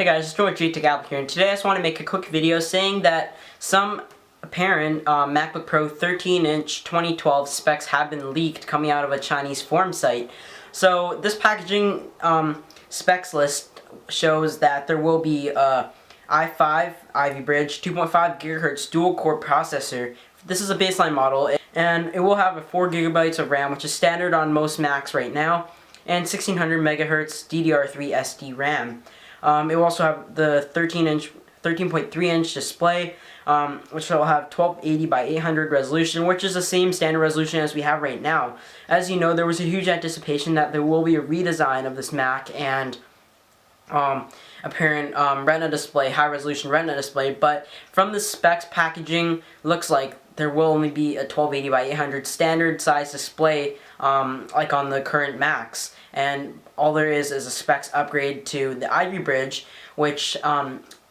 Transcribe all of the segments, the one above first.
Hey guys, it's George Apple here, and today I just want to make a quick video saying that some apparent MacBook Pro 13-inch 2012 specs have been leaked coming out of a Chinese forum site. So this packaging specs list shows that there will be a i5 Ivy Bridge 2.5 GHz dual-core processor. This is a baseline model, and it will have a 4 GB of RAM, which is standard on most Macs right now, and 1600 MHz DDR3 SD RAM. It will also have the 13.3-inch display, which will have 1280 by 800 resolution, which is the same standard resolution as we have right now. As you know, there was a huge anticipation that there will be a redesign of this Mac and apparent Retina display, high resolution Retina display, but from the specs packaging, looks like there will only be a 1280 by 800 standard size display like on the current Macs, and all there is a specs upgrade to the Ivy Bridge, which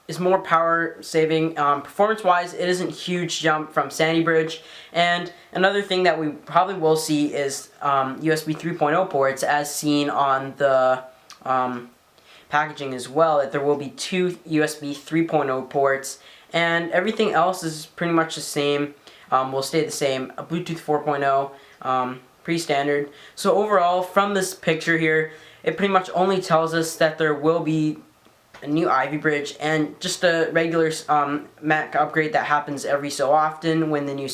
is more power saving. Performance wise, it isn't a huge jump from Sandy Bridge, and another thing that we probably will see is USB 3.0 ports, as seen on the packaging as well, that there will be 2 USB 3.0 ports, and everything else is pretty much the same. Will stay the same. A Bluetooth 4.0, pretty standard. So overall, from this picture here, it pretty much only tells us that there will be a new Ivy Bridge and just a regular Mac upgrade that happens every so often when the new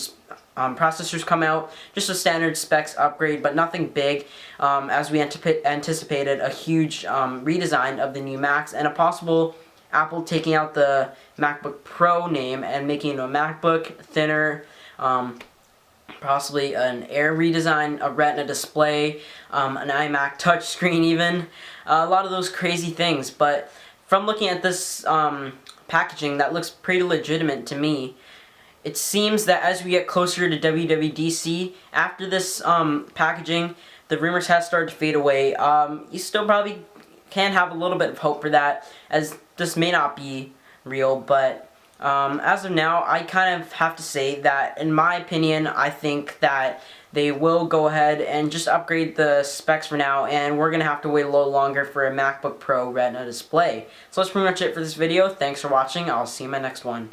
processors come out. Just a standard specs upgrade, but nothing big, as we anticipated a huge redesign of the new Macs and a possible Apple taking out the MacBook Pro name and making it a MacBook, thinner, possibly an Air redesign, a Retina display, an iMac touchscreen even. A lot of those crazy things, but from looking at this packaging, that looks pretty legitimate to me. It seems that as we get closer to WWDC, after this packaging, the rumors have started to fade away. You still probably can have a little bit of hope for that, as this may not be real, but as of now, I kind of have to say that, in my opinion, I think that they will go ahead and just upgrade the specs for now, and we're going to have to wait a little longer for a MacBook Pro Retina display. So that's pretty much it for this video. Thanks for watching. I'll see you in my next one.